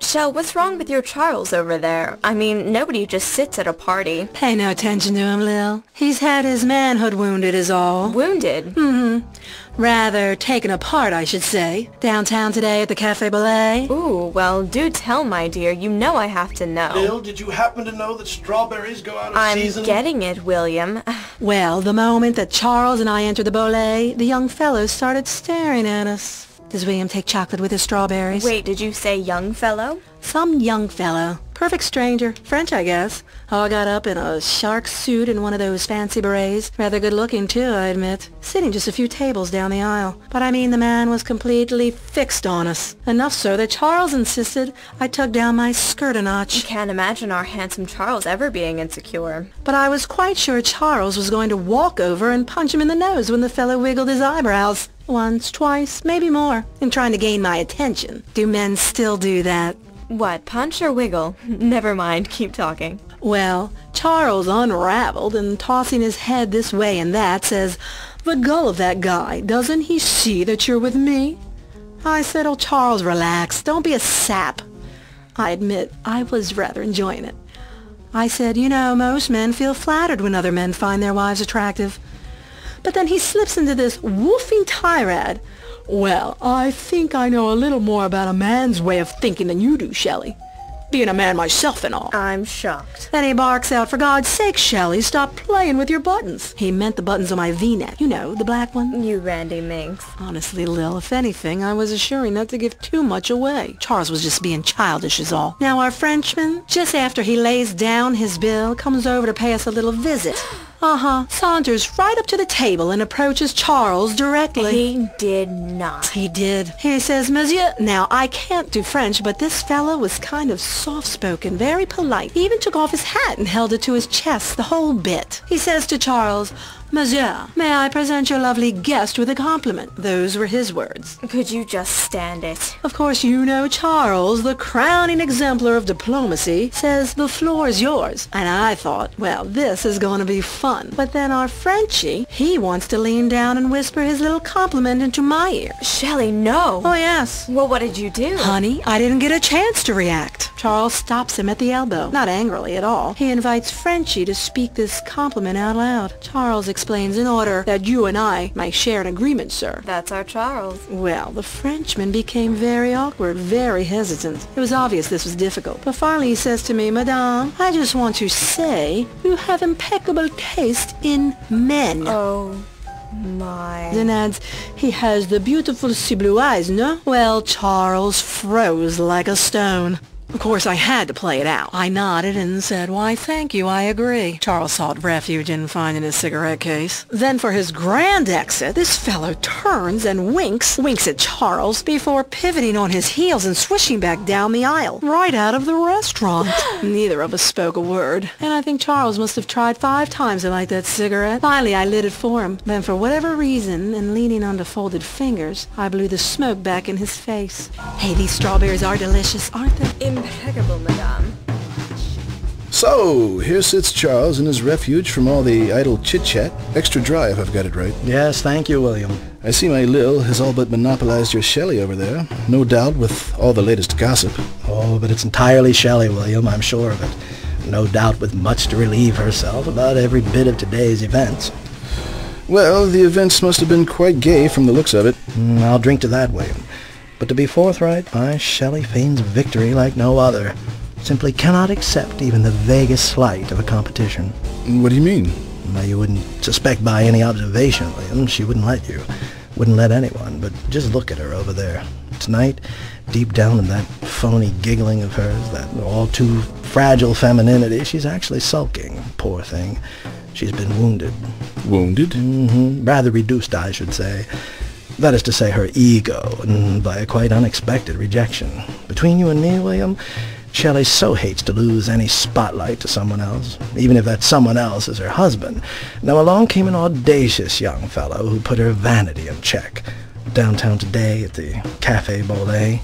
Shell, what's wrong with your Charles over there? I mean, nobody just sits at a party. Pay no attention to him, Lil. He's had his manhood wounded is all. Wounded? Rather taken apart, I should say. Downtown today at the Cafe Bolet. Ooh, well, do tell, my dear. You know I have to know. Bill, did you happen to know that strawberries go out of I'm season? getting it, William. Well, the moment that Charles and I entered the Bolet, the young fellows started staring at us. Does William take chocolate with his strawberries? Wait, did you say young fellow? Some young fellow. Perfect stranger. French, I guess. All got up in a shark suit and one of those fancy berets. Rather good looking, too, I admit. Sitting just a few tables down the aisle. But I mean, the man was completely fixed on us. Enough so that Charles insisted I tug down my skirt a notch. Can't imagine our handsome Charles ever being insecure. But I was quite sure Charles was going to walk over and punch him in the nose when the fellow wiggled his eyebrows. Once, twice, maybe more, in trying to gain my attention. Do men still do that? What, punch or wiggle? Never mind, keep talking. Well, Charles unraveled and tossing his head this way and that says, "The gull of that guy, doesn't he see that you're with me?" I said, "Oh, Charles, relax. Don't be a sap." I admit I was rather enjoying it. I said, "You know, most men feel flattered when other men find their wives attractive." But then he slips into this woofing tirade. "Well, I think I know a little more about a man's way of thinking than you do, Shelley. Being a man myself and all." I'm shocked. Then he barks out, "For God's sake, Shelley, stop playing with your buttons." He meant the buttons on my V-neck. You know, the black one. You Randy Minx. Honestly, Lil, if anything, I was assuring not to give too much away. Charles was just being childish is all. Now our Frenchman, just after he lays down his bill, comes over to pay us a little visit. Saunters right up to the table and approaches Charles directly. He did not. He did. He says, "Monsieur." Now, I can't do French, but this fellow was kind of soft-spoken, very polite. He even took off his hat and held it to his chest, the whole bit. He says to Charles, "Monsieur, may I present your lovely guest with a compliment?" Those were his words. Could you just stand it? Of course, you know Charles, the crowning exemplar of diplomacy, says, "The floor's yours." And I thought, well, this is going to be fun. But then our Frenchie, he wants to lean down and whisper his little compliment into my ear. Shelley, no. Oh, yes. Well, what did you do? Honey, I didn't get a chance to react. Charles stops him at the elbow, not angrily at all. He invites Frenchie to speak this compliment out loud. Charles explains, "In order that you and I may share an agreement, sir." That's our Charles. Well, the Frenchman became very awkward, very hesitant. It was obvious this was difficult. But finally he says to me, "Madame, I just want to say you have impeccable taste in men." Oh, my. Then adds, "He has the beautiful sea blue eyes, no?" Well, Charles froze like a stone. Of course, I had to play it out. I nodded and said, "Why, thank you, I agree." Charles sought refuge in finding his cigarette case. Then for his grand exit, this fellow turns and winks at Charles before pivoting on his heels and swishing back down the aisle, right out of the restaurant. Neither of us spoke a word, and I think Charles must have tried 5 times to light that cigarette. Finally, I lit it for him. Then for whatever reason, and leaning onto folded fingers, I blew the smoke back in his face. Hey, these strawberries are delicious, aren't they? Impeccable, madame. So, here sits Charles in his refuge from all the idle chit-chat. Extra dry, if I've got it right. Yes, thank you, William. I see my Lil has all but monopolized your Shelley over there. No doubt with all the latest gossip. Oh, but it's entirely Shelley, William, I'm sure of it. No doubt with much to relieve herself about every bit of today's events. Well, the events must have been quite gay from the looks of it. I'll drink to that, William. But to be forthright, my Shelley feigns victory like no other. Simply cannot accept even the vaguest slight of a competition. What do you mean? Well, you wouldn't suspect by any observation, William. She wouldn't let you. Wouldn't let anyone. But just look at her over there. Tonight, deep down in that phony giggling of hers, that all too fragile femininity, she's actually sulking. Poor thing. She's been wounded. Wounded? Rather reduced, I should say. That is to say, her ego, and by a quite unexpected rejection. Between you and me, William, Shelley so hates to lose any spotlight to someone else, even if that someone else is her husband. Now along came an audacious young fellow who put her vanity in check. Downtown today at the Cafe Bolet,